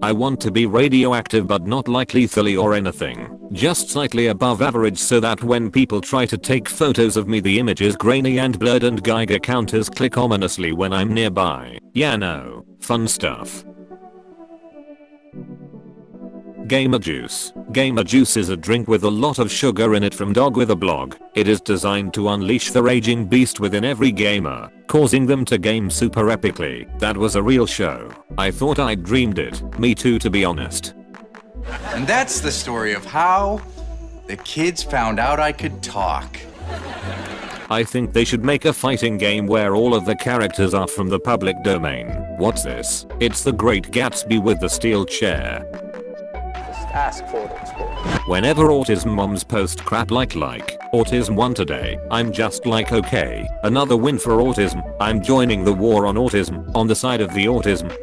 I want to be radioactive but not like lethally or anything. Just slightly above average so that when people try to take photos of me the image is grainy and blurred and Geiger counters click ominously when I'm nearby. Yeah, no. Fun stuff. Gamer juice. Gamer juice is a drink with a lot of sugar in it from Dog with a Blog. It is designed to unleash the raging beast within every gamer, causing them to game super epically. That was a real show. I thought I'd dreamed it. Me too, to be honest. And that's the story of how the kids found out I could talk. I think they should make a fighting game where all of the characters are from the public domain. What's this? It's the Great Gatsby with the steel chair. Ask for it. Whenever autism moms post crap like autism won today, I'm just like, okay, another win for autism. I'm joining the war on autism, on the side of the autism.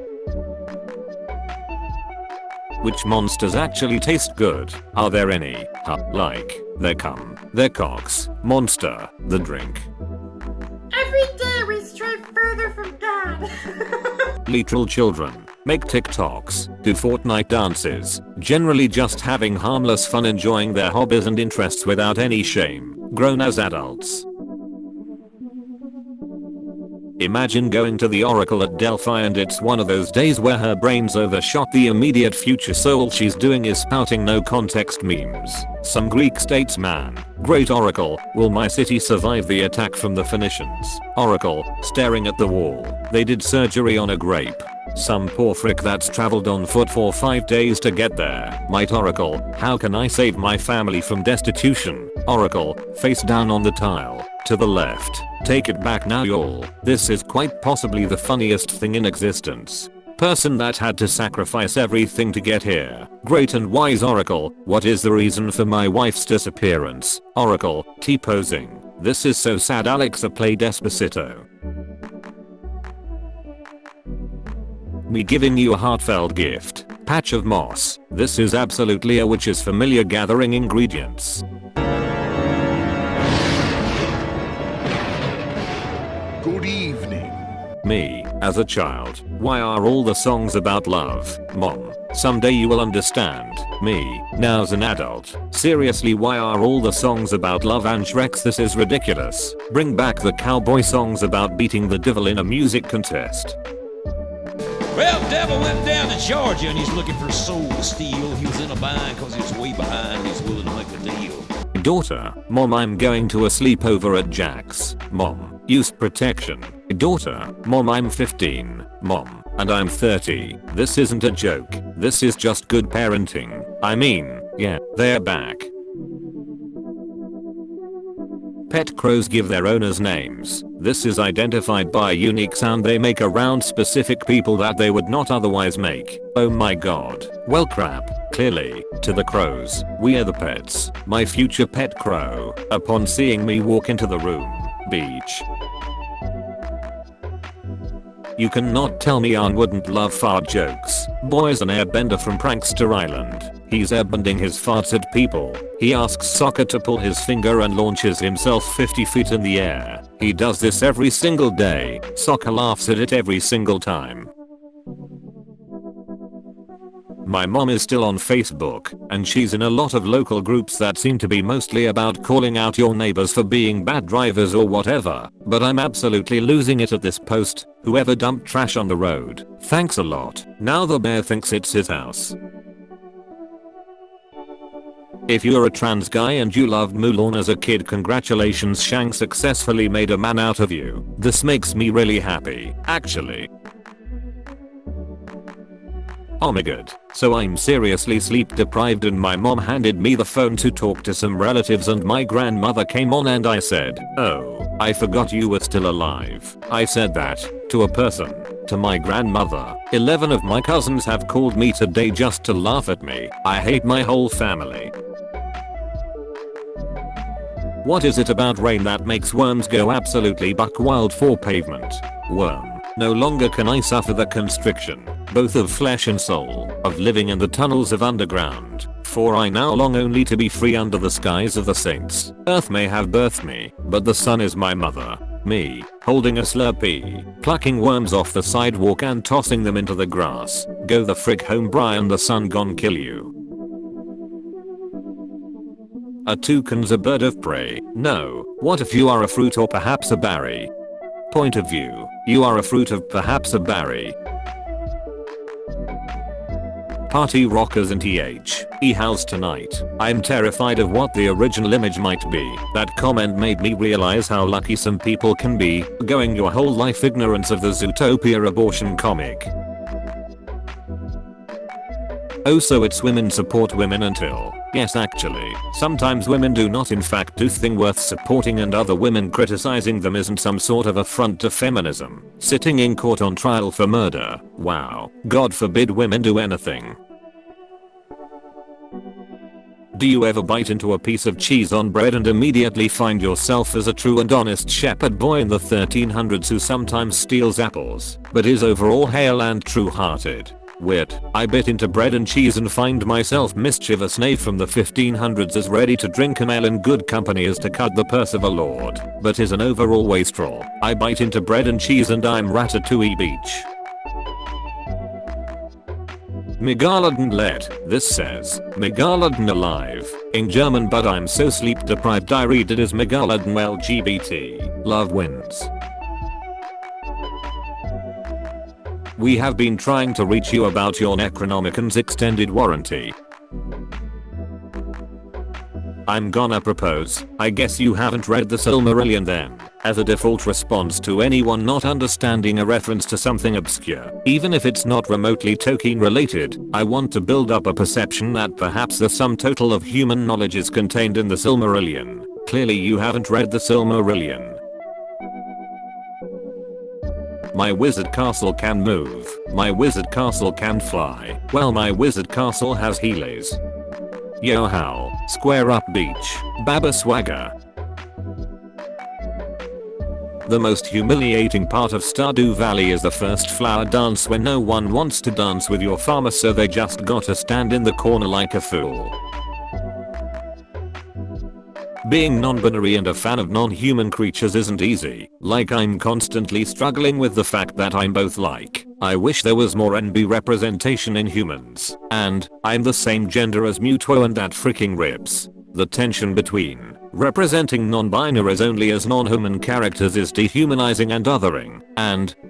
Which monsters actually taste good? Are there any? Like their cum, their cocks, monster, the drink. Every day we stray further from God. Literal children make TikToks, do Fortnite dances, generally just having harmless fun enjoying their hobbies and interests without any shame, grown as adults. Imagine going to the Oracle at Delphi and it's one of those days where her brain's overshot the immediate future, so all she's doing is spouting no context memes. Some Greek statesman. Great Oracle, will my city survive the attack from the Phoenicians? Oracle, staring at the wall. They did surgery on a grape. Some poor frick that's traveled on foot for 5 days to get there. Might Oracle, how can I save my family from destitution? Oracle, face down on the tile. To the left. Take it back now y'all. This is quite possibly the funniest thing in existence. Person that had to sacrifice everything to get here. Great and wise Oracle, what is the reason for my wife's disappearance? Oracle, T-posing. This is so sad, Alexa play Despacito. Me giving you a heartfelt gift. Patch of moss. This is absolutely a witch's familiar gathering ingredients. Good evening. Me, as a child. Why are all the songs about love? Mom. Someday you will understand. Me, now as an adult. Seriously, why are all the songs about love and Shreks? This is ridiculous. Bring back the cowboy songs about beating the devil in a music contest. Well, devil went down to Georgia and he's looking for soul to steal. He was in a bind cause he was way behind. He's willing to make a deal. Daughter, Mom, I'm going to a sleepover at Jack's. Mom, use protection. Daughter, Mom, I'm 15. Mom, and I'm 30. This isn't a joke. This is just good parenting. I mean, yeah, they're back. Pet crows give their owners names. This is identified by a unique sound they make around specific people that they would not otherwise make. Oh my god. Well crap. Clearly, to the crows, we are the pets. My future pet crow, upon seeing me walk into the room. Beach. You cannot tell me Arn wouldn't love fart jokes. Boy's an airbender from Prankster Island. He's airbending his farts at people. He asks Soccer to pull his finger and launches himself 50 feet in the air. He does this every single day. Soccer laughs at it every single time. My mom is still on Facebook, and she's in a lot of local groups that seem to be mostly about calling out your neighbors for being bad drivers or whatever, but I'm absolutely losing it at this post. Whoever dumped trash on the road, thanks a lot. Now the bear thinks it's his house. If you're a trans guy and you loved Mulan as a kid, congratulations, Shang successfully made a man out of you. This makes me really happy, actually. Oh my god. So I'm seriously sleep deprived and my mom handed me the phone to talk to some relatives and my grandmother came on and I said, "Oh, I forgot you were still alive." I said that to a person, to my grandmother. 11 of my cousins have called me today just to laugh at me. I hate my whole family. What is it about rain that makes worms go absolutely buck wild for pavement? Worm. No longer can I suffer the constriction, both of flesh and soul, of living in the tunnels of underground, for I now long only to be free under the skies of the saints. Earth may have birthed me, but the sun is my mother. Me, holding a Slurpee, plucking worms off the sidewalk and tossing them into the grass. Go the frick home, Brian, the sun gon' kill you. A toucan's a bird of prey. No, what if you are a fruit or perhaps a berry? Point of view, you are a fruit of perhaps a berry. Party rockers and house tonight. I'm terrified of what the original image might be. That comment made me realize how lucky some people can be, going your whole life ignorance of the Zootopia abortion comic. Oh, so it's women support women until. Yes, actually, sometimes women do not in fact do thing worth supporting, and other women criticizing them isn't some sort of affront to feminism. Sitting in court on trial for murder. Wow. God forbid women do anything. Do you ever bite into a piece of cheese on bread and immediately find yourself as a true and honest shepherd boy in the 1300s who sometimes steals apples, but is overall hale and true-hearted? Wit, I bit into bread and cheese and find myself mischievous knave from the 1500s as ready to drink an ale in good company as to cut the purse of a lord, but is an overall wastrel. I bite into bread and cheese and I'm Ratatouille Beach. Megalodon let. This says, Megalodon alive. In German, but I'm so sleep deprived I read it as Megalodon LGBT. Love wins. We have been trying to reach you about your Necronomicon's extended warranty. I'm gonna propose. I guess you haven't read the Silmarillion then. As a default response to anyone not understanding a reference to something obscure, even if it's not remotely Tolkien related, I want to build up a perception that perhaps the sum total of human knowledge is contained in the Silmarillion. Clearly you haven't read the Silmarillion. My wizard castle can move. My wizard castle can fly. Well, my wizard castle has heelys. Yo how, square up beach, Baba swagger. The most humiliating part of Stardew Valley is the first flower dance when no one wants to dance with your farmer, so they just gotta stand in the corner like a fool. Being non-binary and a fan of non-human creatures isn't easy. Like, I'm constantly struggling with the fact that I'm both. Like, I wish there was more NB representation in humans. And, I'm the same gender as Muto and that freaking rips. The tension between representing non-binaries only as non-human characters is dehumanizing and othering.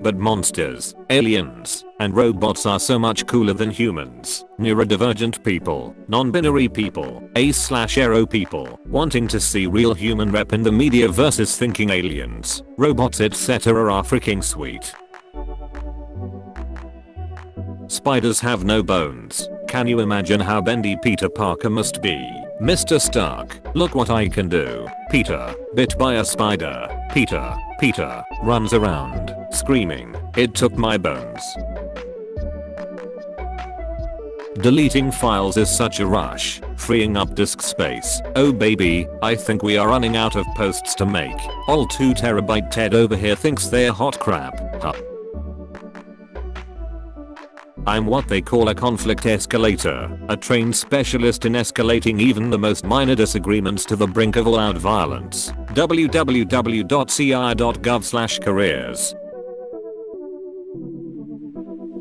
But monsters, aliens, and robots are so much cooler than humans. Neurodivergent people, non-binary people, ace/aro people, wanting to see real human rep in the media versus thinking aliens, robots etc. are freaking sweet. Spiders have no bones. Can you imagine how bendy Peter Parker must be? Mr. Stark, look what I can do. Peter, bit by a spider. Peter, runs around, screaming, it took my bones. Deleting files is such a rush, freeing up disk space. Oh baby, I think we are running out of posts to make. All 2 TB Ted over here thinks they're hot crap. Huh. I'm what they call a conflict escalator, a trained specialist in escalating even the most minor disagreements to the brink of all-out violence. www.ci.gov/careers.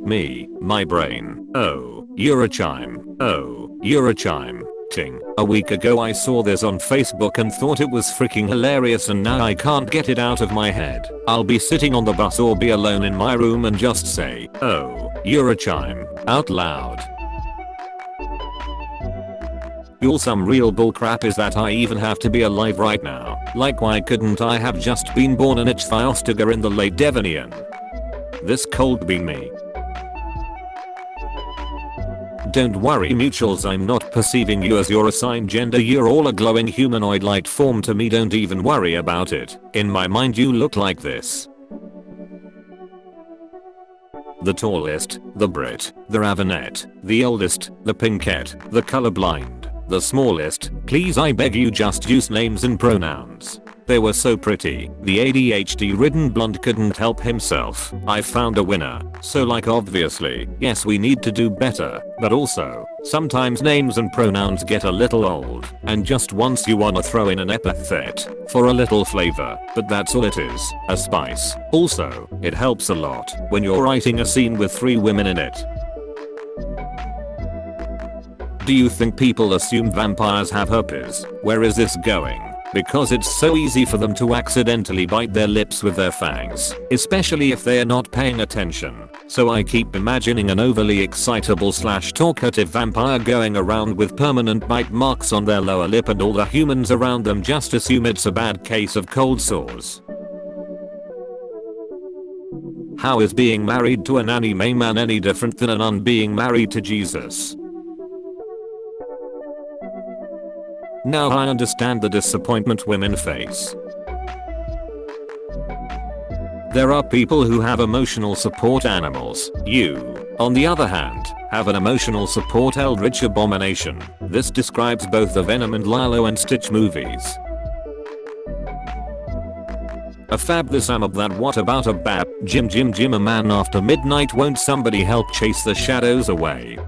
Me, my brain. Oh, you're a chime. Oh, you're a chime. Ting. A week ago I saw this on Facebook and thought it was freaking hilarious, and now I can't get it out of my head. I'll be sitting on the bus or be alone in my room and just say, oh, you're a chime, out loud. Y'all, some real bullcrap is that I even have to be alive right now. Like, why couldn't I have just been born an Ichthyostiga in the late Devonian? This cold be me. Don't worry mutuals, I'm not perceiving you as your assigned gender, you're all a glowing humanoid light form to me, don't even worry about it. In my mind you look like this. The tallest, the Brit, the Ravenet, the oldest, the Pinkette, the colorblind, the smallest, please I beg you just use names and pronouns. They were so pretty. The ADHD-ridden blonde couldn't help himself. I found a winner. So like obviously, yes we need to do better, but also, sometimes names and pronouns get a little old, and just once you wanna throw in an epithet, for a little flavor, but that's all it is, a spice. Also, it helps a lot when you're writing a scene with 3 women in it. Do you think people assume vampires have herpes? Where is this going? Because it's so easy for them to accidentally bite their lips with their fangs, especially if they are not paying attention. So I keep imagining an overly excitable / talkative vampire going around with permanent bite marks on their lower lip, and all the humans around them just assume it's a bad case of cold sores. How is being married to an anime man any different than a nun being married to Jesus? Now I understand the disappointment women face. There are people who have emotional support animals. You, on the other hand, have an emotional support eldritch abomination. This describes both the Venom and Lilo and Stitch movies. A fabulous am of that. What about a bap? Jim a man after midnight, won't somebody help chase the shadows away?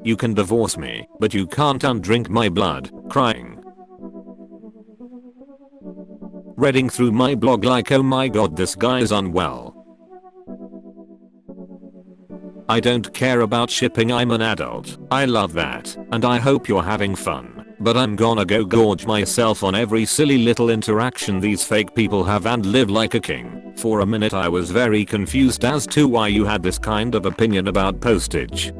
You can divorce me, but you can't undrink my blood. Crying. Reading through my blog like, oh my god, this guy is unwell. I don't care about shipping, I'm an adult. I love that, and I hope you're having fun. But I'm gonna go gorge myself on every silly little interaction these fake people have and live like a king. For a minute I was very confused as to why you had this kind of opinion about postage.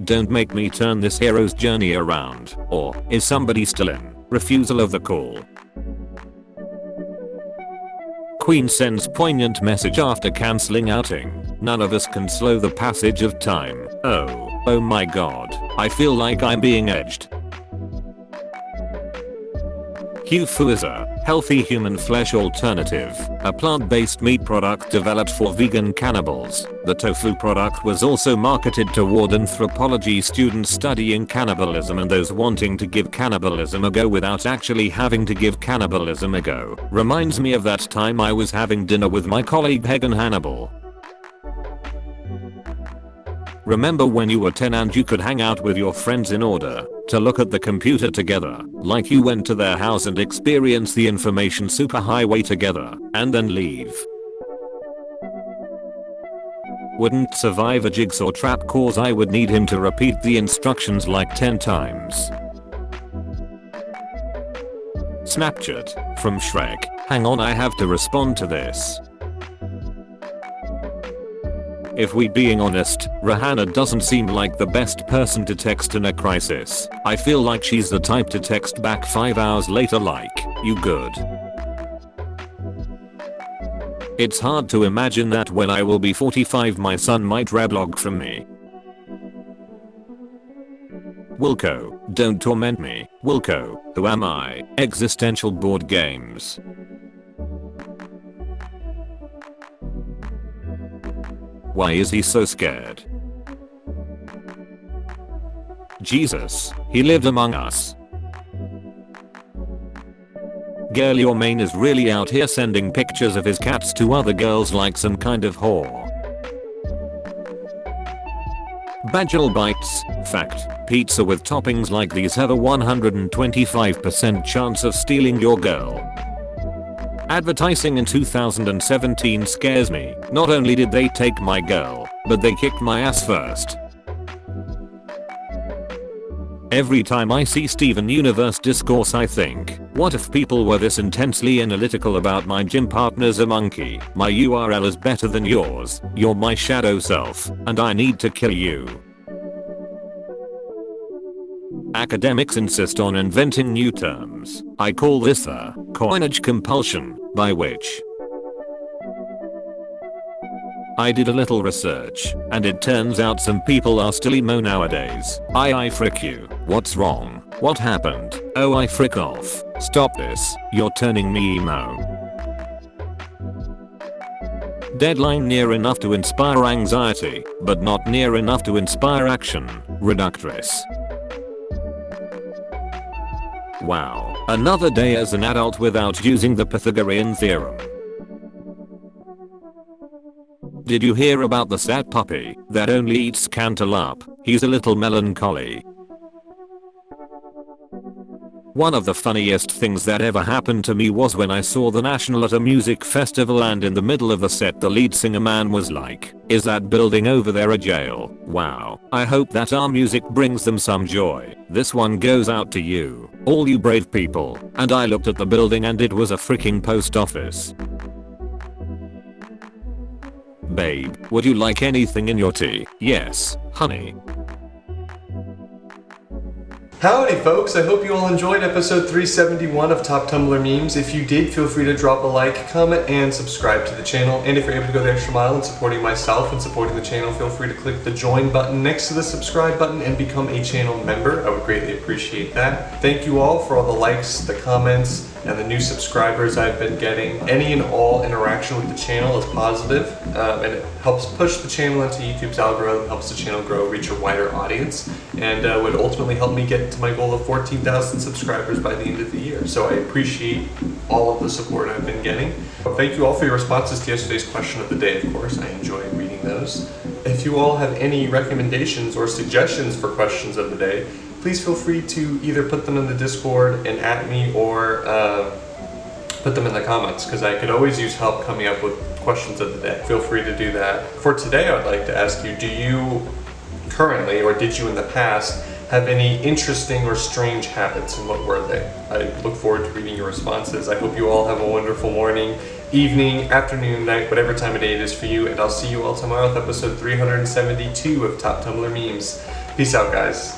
Don't make me turn this hero's journey around. Or, is somebody still in? Refusal of the call. Queen sends poignant message after cancelling outing. None of us can slow the passage of time. Oh my god. I feel like I'm being edged. Hufu is a healthy human flesh alternative, a plant-based meat product developed for vegan cannibals. The tofu product was also marketed toward anthropology students studying cannibalism and those wanting to give cannibalism a go without actually having to give cannibalism a go. Reminds me of that time I was having dinner with my colleague Hagen Hannibal. Remember when you were 10 and you could hang out with your friends in order to look at the computer together, like you went to their house and experienced the information superhighway together, and then leave? Wouldn't survive a jigsaw trap cause I would need him to repeat the instructions like 10 times. Snapchat from Shrek. Hang on, I have to respond to this. If we being honest, Rihanna doesn't seem like the best person to text in a crisis. I feel like she's the type to text back 5 hours later like, you good? It's hard to imagine that when I will be 45 my son might reblog from me. Wilco, don't torment me. Wilco, who am I? Existential board games. Why is he so scared? Jesus, he lived among us. Girl, your main is really out here sending pictures of his cats to other girls like some kind of whore. Bajal bites. Fact, pizza with toppings like these have a 125% chance of stealing your girl. Advertising in 2017 scares me. Not only did they take my girl, but they kicked my ass first. Every time I see Steven Universe discourse I think, what if people were this intensely analytical about my gym partner's a monkey, my URL is better than yours, you're my shadow self, and I need to kill you. Academics insist on inventing new terms. I call this the coinage compulsion, by which I did a little research, and it turns out some people are still emo nowadays. I frick you. What's wrong? What happened? Oh, I frick off. Stop this. You're turning me emo. Deadline near enough to inspire anxiety, but not near enough to inspire action. Reductress. Wow. Another day as an adult without using the Pythagorean theorem. Did you hear about the sad puppy that only eats cantaloupe? He's a little melancholy. One of the funniest things that ever happened to me was when I saw the National at a music festival, and in the middle of the set the lead singer man was like, "Is that building over there a jail?" Wow. I hope that our music brings them some joy. This one goes out to you, all you brave people. And I looked at the building and it was a freaking post office. Babe, would you like anything in your tea? Yes, honey. Howdy folks, I hope you all enjoyed episode 371 of Top Tumblr Memes. If you did, feel free to drop a like, comment, and subscribe to the channel. And if you're able to go the extra mile in supporting myself and supporting the channel, feel free to click the join button next to the subscribe button and become a channel member. I would greatly appreciate that. Thank you all for all the likes, the comments, and the new subscribers I've been getting. Any and all interaction with the channel is positive, and it helps push the channel into YouTube's algorithm, helps the channel grow, reach a wider audience, and would ultimately help me get to my goal of 14,000 subscribers by the end of the year. So I appreciate all of the support I've been getting. Thank you all for your responses to yesterday's question of the day, of course. I enjoy reading those. If you all have any recommendations or suggestions for questions of the day, please feel free to either put them in the Discord and at me, or put them in the comments, because I could always use help coming up with questions of the day. Feel free to do that. For today, I would like to ask you, do you currently, or did you in the past, have any interesting or strange habits, and what were they? I look forward to reading your responses. I hope you all have a wonderful morning, evening, afternoon, night, whatever time of day it is for you, and I'll see you all tomorrow with episode 372 of Top Tumblr Memes. Peace out, guys.